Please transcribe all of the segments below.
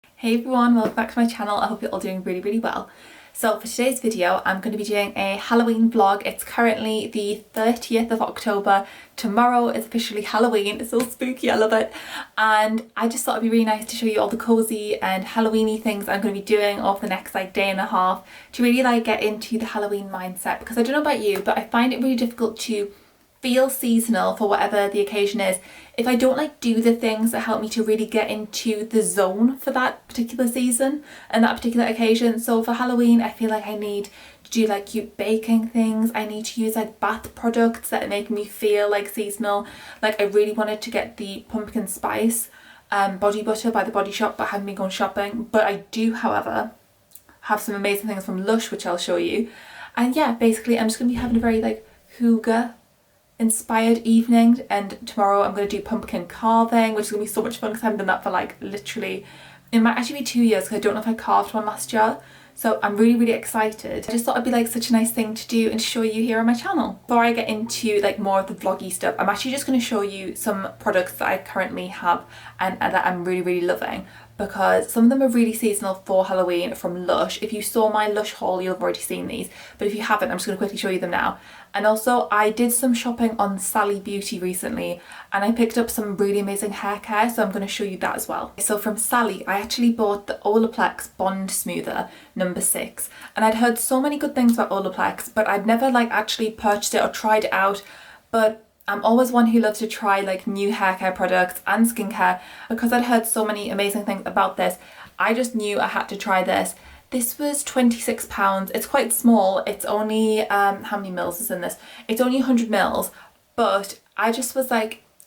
Hey everyone, welcome back to my channel. I hope you're all doing really well. So for today's video, I'm going to be doing a Halloween vlog. It's currently the 30th of October. Tomorrow is officially Halloween. It's so spooky, I love it. And I just thought it'd be really nice to show you all the cozy and Halloweeny things I'm going to be doing over the next day and a half to really get into the Halloween mindset, because I don't know about you, but I find it really difficult to feel seasonal for whatever the occasion is if I don't do the things that help me to really get into the zone for that particular season and that particular occasion. So for Halloween, I feel like I need to do cute baking things. I need to use bath products that make me feel seasonal. I really wanted to get the pumpkin spice body butter by the Body Shop, but I haven't been going shopping. But I do, however, have some amazing things from Lush, which I'll show you. And yeah, basically I'm just going to be having a very hygge inspired evening, and tomorrow I'm going to do pumpkin carving, which is going to be so much fun because I haven't done that for literally, it might actually be 2 years because I don't know if I carved one last year. So I'm really excited. I just thought it'd be such a nice thing to do and show you here on my channel. Before I get into more of the vloggy stuff, I'm actually just going to show you some products that I currently have and that I'm really loving, because some of them are really seasonal for Halloween from Lush. If you saw my Lush haul, you'll have already seen these, but if you haven't, I'm just going to quickly show you them now. And also I did some shopping on Sally Beauty recently and I picked up some really amazing hair care, so I'm going to show you that as well. So from Sally, I actually bought the Olaplex Bond Smoother number 6, and I'd heard so many good things about Olaplex, but I'd never actually purchased it or tried it out. But I'm always one who loves to try new hair care products and skincare, because I'd heard so many amazing things about this. I just knew I had to try this. This was £26. It's quite small. It's only, how many mils is in this? It's only 100 mils, but I just was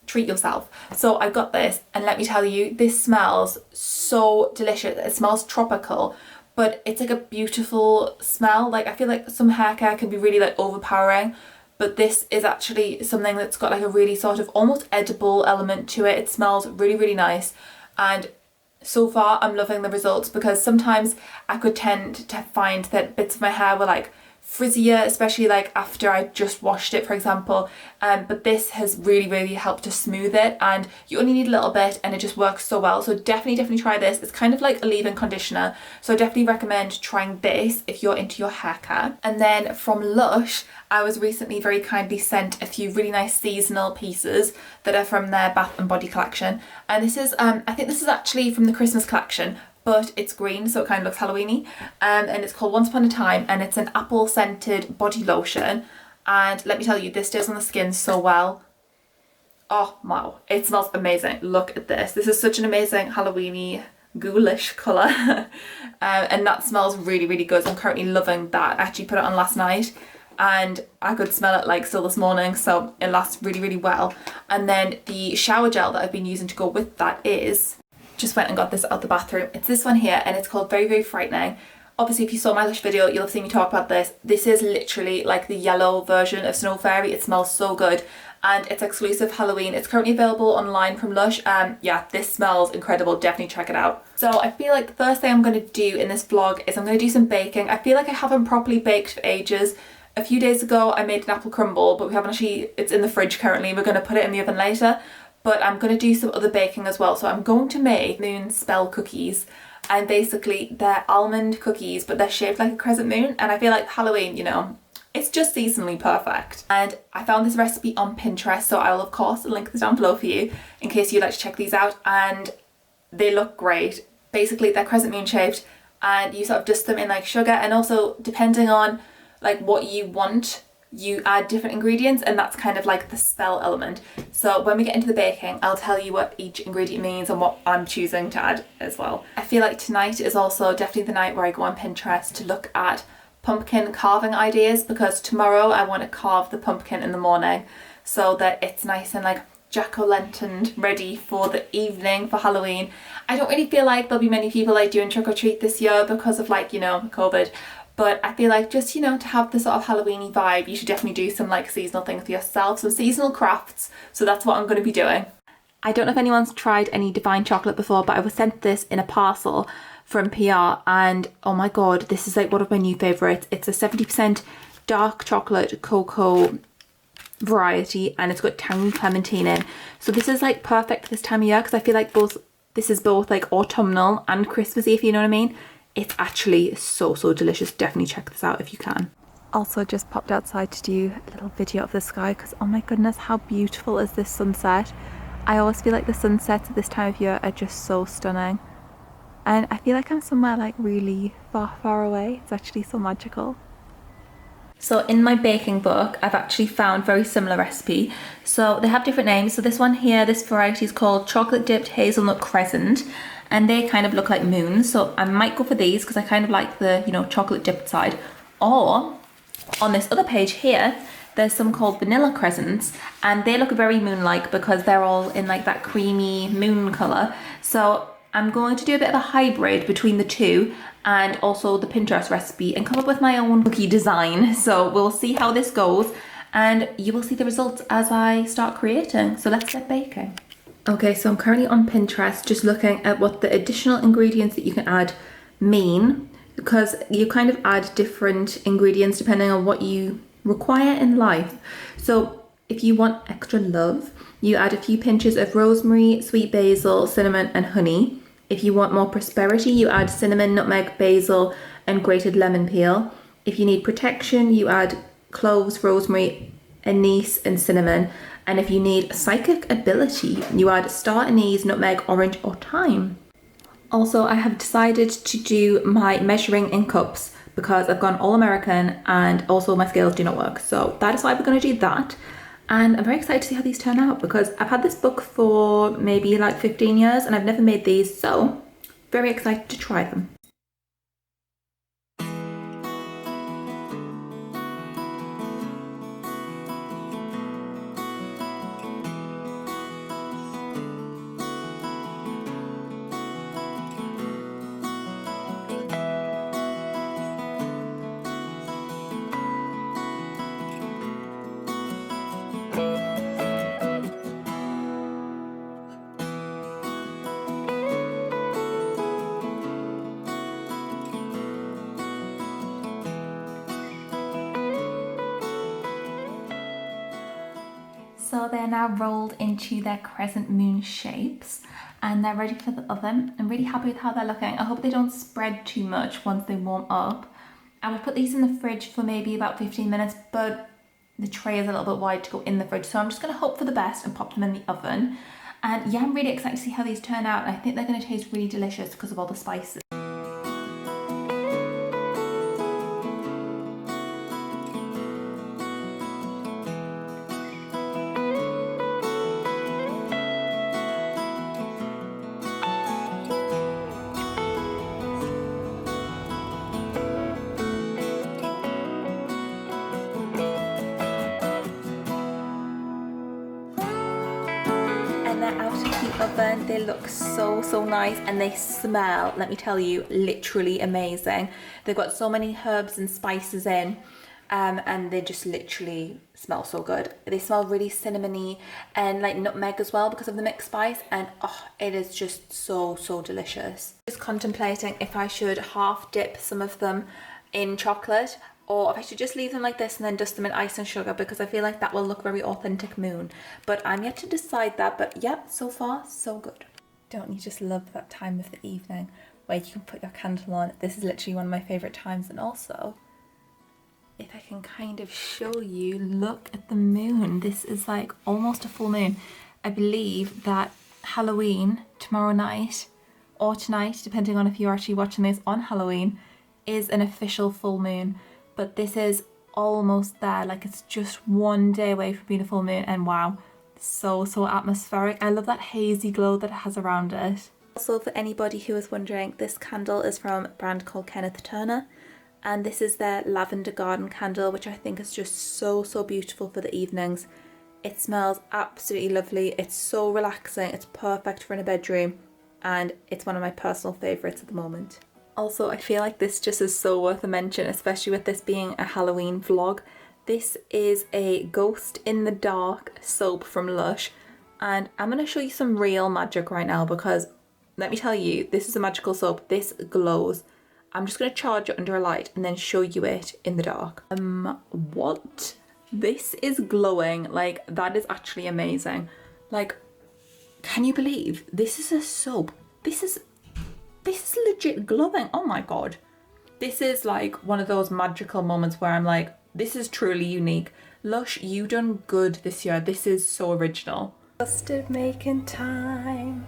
treat yourself. So I got this, and let me tell you, this smells so delicious. It smells tropical, but it's a beautiful smell. I feel some hair care can be really overpowering, but this is actually something that's got a really sort of almost edible element to it. It smells really nice, and so far I'm loving the results, because sometimes I could tend to find that bits of my hair were frizzier, especially after I just washed it, for example, but this has really helped to smooth it, and you only need a little bit and it just works so well. So definitely try this. It's kind of like a leave-in conditioner, so I definitely recommend trying this if you're into your hair care. And then from Lush, I was recently very kindly sent a few really nice seasonal pieces that are from their Bath and Body collection, and this is I think this is actually from the Christmas collection, but it's green, so it kind of looks Halloweeny, and it's called Once Upon a Time, and it's an apple scented body lotion, and let me tell you, this stays on the skin so well. Oh wow, it smells amazing. Look at this. This is such an amazing Halloweeny ghoulish colour and that smells really good. I'm currently loving that. I actually put it on last night and I could smell it still this morning, so it lasts really well. And then the shower gel that I've been using to go with that is, just went and got this out the bathroom. It's this one here, and it's called Very Frightening. Obviously, if you saw my Lush video, you'll have seen me talk about this. This is literally the yellow version of Snow Fairy. It smells so good, and it's exclusive Halloween. It's currently available online from Lush. Yeah, this smells incredible. Definitely check it out. So I feel the first thing I'm going to do in this vlog is I'm going to do some baking. I feel I haven't properly baked for ages. A few days ago, I made an apple crumble, but we haven't actually, it's in the fridge currently. We're going to put it in the oven later. But I'm going to do some other baking as well. So I'm going to make moon spell cookies, and basically they're almond cookies, but they're shaped like a crescent moon, and I feel Halloween, it's just seasonally perfect. And I found this recipe on Pinterest, so I will of course link this down below for you in case you'd like to check these out, and they look great. Basically they're crescent moon shaped, and you sort of dust them in sugar, and also depending on what you want, you add different ingredients, and that's kind of the spell element. So when we get into the baking, I'll tell you what each ingredient means and what I'm choosing to add as well. I feel tonight is also definitely the night where I go on Pinterest to look at pumpkin carving ideas, because tomorrow I want to carve the pumpkin in the morning so that it's nice and jack-o'-lantern ready for the evening for Halloween. I don't really feel there'll be many people doing trick-or-treat this year because of COVID. But I feel just, to have the sort of Halloweeny vibe, you should definitely do some seasonal things for yourself, some seasonal crafts. So that's what I'm going to be doing. I don't know if anyone's tried any Divine chocolate before, but I was sent this in a parcel from PR, and oh my god, this is one of my new favourites. It's a 70% dark chocolate cocoa variety, and it's got tangy clementine in. So this is perfect this time of year, because I feel both this is both like autumnal and Christmassy, if you know what I mean. It's actually so delicious. Definitely check this out if you can. Also just popped outside to do a little video of the sky because oh my goodness, how beautiful is this sunset. I always feel like the sunsets at this time of year are just so stunning, and I feel like I'm somewhere like really far away. It's actually so magical. So in my baking book, I've actually found very similar recipe. So they have different names. So this one here, this variety is called chocolate dipped hazelnut crescent, and they kind of look like moons. So I might go for these because I kind of like the, you know, chocolate dipped side. Or on this other page here, there's some called vanilla crescents, and they look very moon-like because they're all in like that creamy moon color. So I'm going to do a bit of a hybrid between the two and also the Pinterest recipe and come up with my own cookie design. So we'll see how this goes and you will see the results as I start creating. So let's get baking. Okay, so I'm currently on Pinterest just looking at what the additional ingredients that you can add mean, because you kind of add different ingredients depending on what you require in life. So if you want extra love, you add a few pinches of rosemary, sweet basil, cinnamon and honey. If you want more prosperity, you add cinnamon, nutmeg, basil and grated lemon peel. If you need protection, you add cloves, rosemary, anise and cinnamon. And if you need psychic ability, you add star anise, nutmeg, orange or thyme. Also, I have decided to do my measuring in cups because I've gone all American and also my scales do not work. So that is why we're going to do that. And I'm very excited to see how these turn out because I've had this book for maybe like 15 years and I've never made these. So very excited to try them. So they're now rolled into their crescent moon shapes and they're ready for the oven. I'm really happy with how they're looking. I hope they don't spread too much once they warm up. I would put these in the fridge for maybe about 15 minutes, but the tray is a little bit wide to go in the fridge. So I'm just gonna hope for the best and pop them in the oven. And yeah, I'm really excited to see how these turn out. And I think they're gonna taste really delicious because of all the spices. They're out of the oven. They look so nice and they smell, let me tell you, literally amazing. They've got so many herbs and spices in and they just literally smell so good. They smell really cinnamony and like nutmeg as well because of the mixed spice, and oh, it is just so delicious. Just contemplating if I should half dip some of them in chocolate or if I should just leave them like this and then dust them in ice and sugar, because I feel like that will look very authentic moon. But I'm yet to decide that, but yeah, so far so good. Don't you just love that time of the evening where you can put your candle on? This is literally one of my favourite times. And also, if I can kind of show you, look at the moon. This is like almost a full moon. I believe that Halloween tomorrow night or tonight, depending on if you're actually watching this on Halloween, is an official full moon. But this is almost there, like it's just one day away from being a full moon, and wow, so atmospheric. I love that hazy glow that it has around it. Also, for anybody who is wondering, this candle is from a brand called Kenneth Turner, and this is their lavender garden candle, which I think is just so beautiful for the evenings. It smells absolutely lovely. It's so relaxing. It's perfect for in a bedroom, and it's one of my personal favorites at the moment. Also, I feel like this just is so worth a mention, especially with this being a Halloween vlog. This is a Ghost in the Dark soap from Lush, and I'm going to show you some real magic right now because let me tell you, this is a magical soap. This glows. I'm just going to charge it under a light and then show you it in the dark. What? This is glowing. Like, that is actually amazing. Like, Can you believe this is a soap? This is legit glowing. Oh my god. This is like one of those magical moments where I'm like, this is truly unique. Lush, you done good this year. This is so original. Custard making time.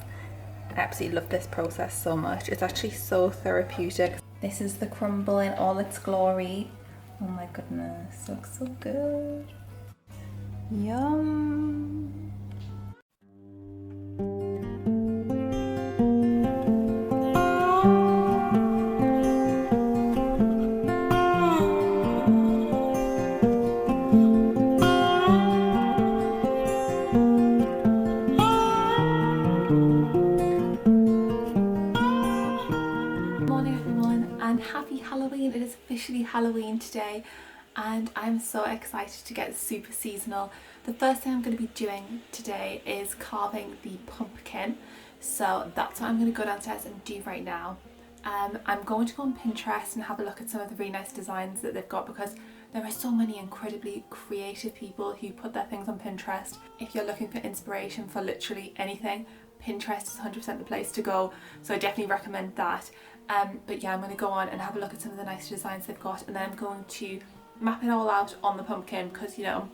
I absolutely love this process so much. It's actually so therapeutic. This is the crumble in all its glory. Oh my goodness, looks so good. Yum. Happy Halloween. It is officially Halloween today and I'm so excited to get super seasonal. The first thing I'm going to be doing today is carving the pumpkin, so that's what I'm going to go downstairs and do right now. I'm going to go on Pinterest and have a look at some of the really nice designs that they've got, because there are so many incredibly creative people who put their things on Pinterest. If you're looking for inspiration for literally anything, Pinterest is 100% the place to go, so I definitely recommend that. But yeah, I'm going to go on and have a look at some of the nice designs they've got, and then I'm going to map it all out on the pumpkin, because you know,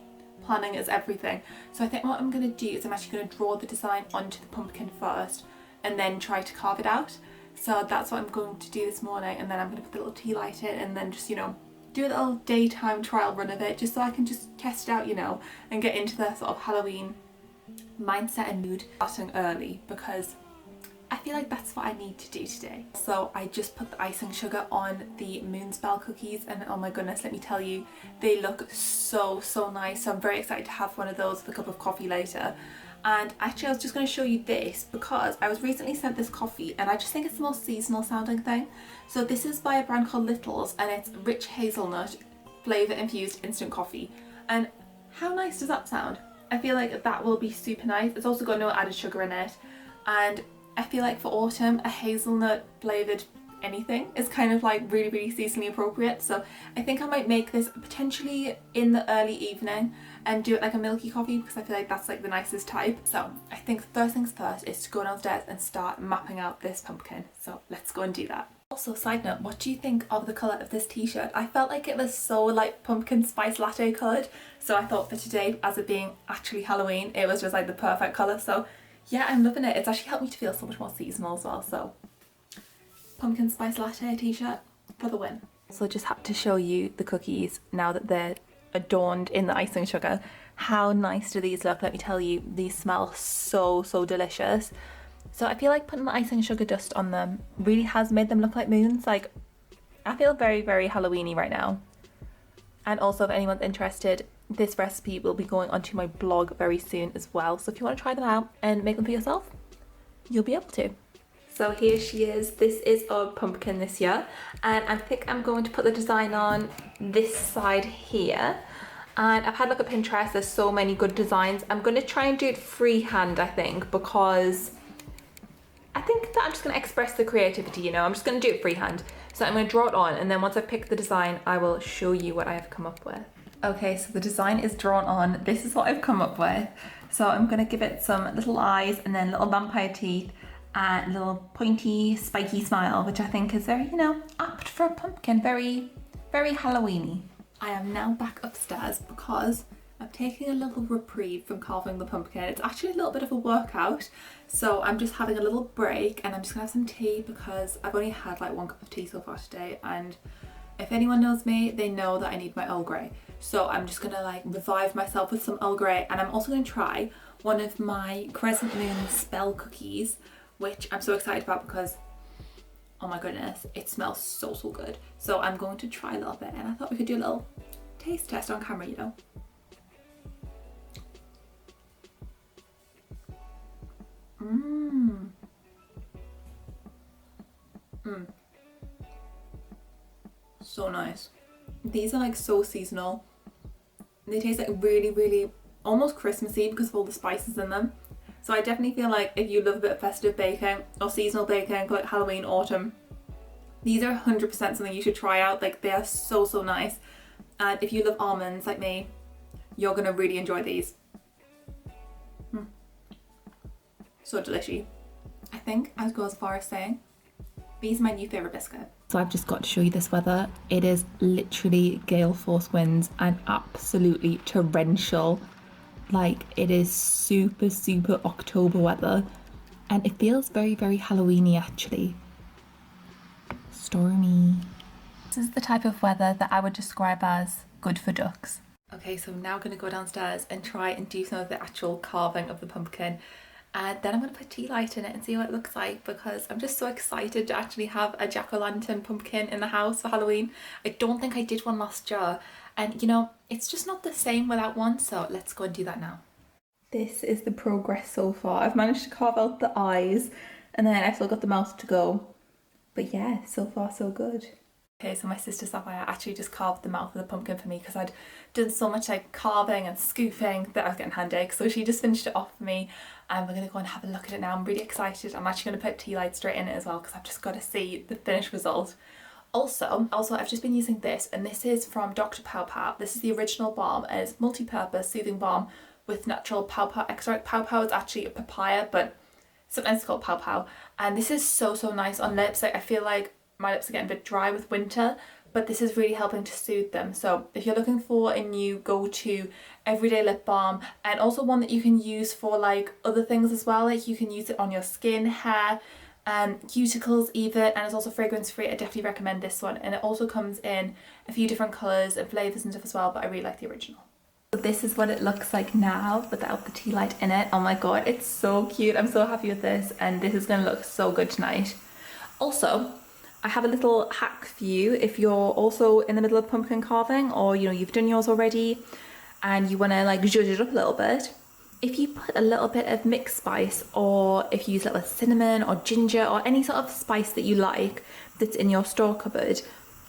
planning is everything. So I think what I'm going to do is I'm actually going to draw the design onto the pumpkin first and then try to carve it out. So that's what I'm going to do this morning, and then I'm going to put the little tea light in and then just, you know, do a little daytime trial run of it, just so I can just test it out, you know, and get into the sort of Halloween mindset and mood starting early, because I feel like that's what I need to do today. So I just put the icing sugar on the Moonspell cookies, and oh my goodness, let me tell you, they look so nice. So I'm very excited to have one of those with a cup of coffee later. And actually I was just going to show you this because I was recently sent this coffee and I just think it's the most seasonal sounding thing. So this is by a brand called Little's and it's rich hazelnut flavour infused instant coffee. And how nice does that sound? I feel like that will be super nice. It's also got no added sugar in it, and I feel like for autumn a hazelnut flavoured anything is kind of like really seasonally appropriate. So I think I might make this potentially in the early evening and do it like a milky coffee, because I feel like that's like the nicest type. So I think first things first is to go downstairs and start mapping out this pumpkin. So let's go and do that. Also, side note, what do you think of the colour of this t-shirt? I felt like it was so like pumpkin spice latte coloured, so I thought for today, as it being actually Halloween, it was just like the perfect colour. So yeah, I'm loving it. It's actually helped me to feel so much more seasonal as well. So pumpkin spice latte t-shirt for the win. So just had to show you the cookies now that they're adorned in the icing sugar. How nice do these look? Let me tell you, these smell so delicious. So I feel like putting the icing sugar dust on them really has made them look like moons. Like, I feel very Halloweeny right now. And also, if anyone's interested, this recipe will be going onto my blog very soon as well. So if you want to try them out and make them for yourself, you'll be able to. So here she is. This is our pumpkin this year, and I think I'm going to put the design on this side here. And I've had a look at Pinterest, there's so many good designs. I'm going to try and do it freehand, I think, because I think that I'm just going to express the creativity, you know. I'm just going to do it freehand. So I'm going to draw it on, and then once I've picked the design, I will show you what I have come up with. Okay, so the design is drawn on. This is what I've come up with. So I'm going to give it some little eyes and then little vampire teeth and a little pointy spiky smile, which I think is very, you know, apt for a pumpkin. Very Halloweeny. I am now back upstairs because I'm taking a little reprieve from carving the pumpkin. It's actually a little bit of a workout, so I'm just having a little break and I'm just gonna have some tea because I've only had like 1 cup of tea so far today, and if anyone knows me, they know that I need my Earl Grey. So I'm just gonna like revive myself with some Earl Grey, and I'm also gonna try one of my Crescent Moon spell cookies, which I'm so excited about because, oh my goodness, it smells so good. So I'm going to try a little bit, and I thought we could do a little taste test on camera, you know. So nice. These are like so seasonal. They taste like really almost Christmassy because of all the spices in them. So I definitely feel like if you love a bit of festive baking or seasonal baking, like Halloween, autumn, these are 100% something you should try out. Like, they are so nice. And if you love almonds like me, you're gonna really enjoy these. So delicious. I think I'd go as far as saying these are my new favourite biscuit. So I've just got to show you this weather. It is literally gale force winds and absolutely torrential. Like, it is super, super October weather. And it feels very, very Halloweeny actually. Stormy. This is the type of weather that I would describe as good for ducks. Okay, so I'm now going to go downstairs and try and do some of the actual carving of the pumpkin. And then I'm going to put tea light in it and see what it looks like, because I'm just so excited to actually have a jack-o'-lantern pumpkin in the house for Halloween. I don't think I did one last year, and you know, it's just not the same without one, so let's go and do that now. This is the progress so far. I've managed to carve out the eyes and then I've still got the mouth to go. But yeah, so far so good. Okay, so my sister Sapphire actually just carved the mouth of the pumpkin for me because I'd done so much like carving and scooping that I was getting hand ache. So she just finished it off for me and we're going to go and have a look at it now. I'm really excited. I'm actually going to put tea light straight in it as well because I've just got to see the finished result. Also, I've just been using this, and this is from Dr. Pow Pow. This is the original balm, and it's multi-purpose soothing balm with natural Pow Pow extract. Pow Pow is actually a papaya, but sometimes it's called Pow Pow. And this is so, so nice on lips. Like, I feel like my lips are getting a bit dry with winter, but this is really helping to soothe them. So if you're looking for a new go-to everyday lip balm, and also one that you can use for like other things as well, like you can use it on your skin, hair, cuticles even, and it's also fragrance free. I definitely recommend this one, and it also comes in a few different colours and flavours and stuff as well, but I really like the original. So this is what it looks like now without the tea light in it. Oh my god, it's so cute. I'm so happy with this, and this is going to look so good tonight. Also, I have a little hack for you if you're also in the middle of pumpkin carving, or you know, you've done yours already and you want to like zhuzh it up a little bit. If you put a little bit of mixed spice, or if you use a little cinnamon or ginger or any sort of spice that you like that's in your store cupboard,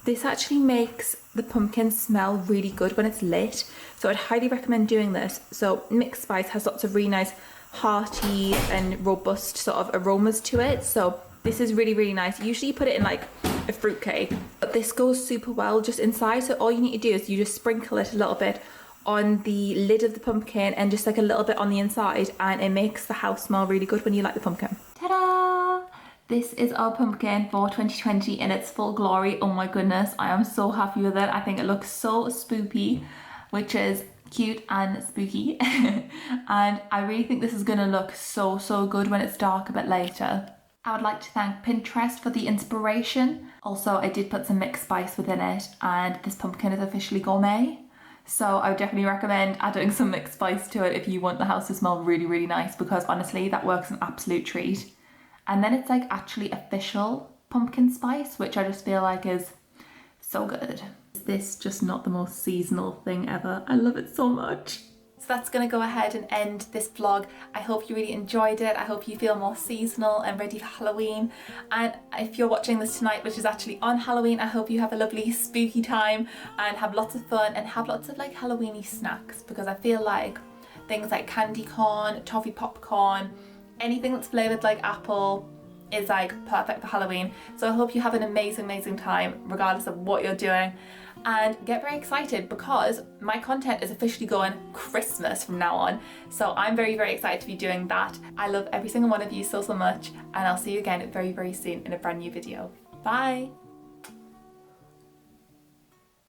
this actually makes the pumpkin smell really good when it's lit. So I'd highly recommend doing this. So mixed spice has lots of really nice hearty and robust sort of aromas to it. So this is really, really nice. Usually you put it in like a fruit cake, but this goes super well just inside. So all you need to do is you just sprinkle it a little bit on the lid of the pumpkin and just like a little bit on the inside, and it makes the house smell really good when you light the pumpkin. Ta-da! This is our pumpkin for 2020 in its full glory. Oh my goodness, I am so happy with it. I think it looks so spoopy, which is cute and spooky. And I really think this is gonna look so, so good when it's dark a bit later. I would like to thank Pinterest for the inspiration. Also, I did put some mixed spice within it, and this pumpkin is officially gourmet. So I would definitely recommend adding some mixed spice to it if you want the house to smell really, really nice, because honestly, that works an absolute treat. And then it's like actually official pumpkin spice, which I just feel like is so good. Is this just not the most seasonal thing ever? I love it so much. So that's going to go ahead and end this vlog. I hope you really enjoyed it. I hope you feel more seasonal and ready for Halloween. And if you're watching this tonight, which is actually on Halloween, I hope you have a lovely spooky time and have lots of fun and have lots of like Halloweeny snacks, because I feel like things like candy corn, toffee popcorn, anything that's flavoured like apple is like perfect for Halloween. So I hope you have an amazing, amazing time regardless of what you're doing. And get very excited because my content is officially going Christmas from now on. So I'm very, very excited to be doing that. I love every single one of you so, so much. And I'll see you again very, very soon in a brand new video. Bye.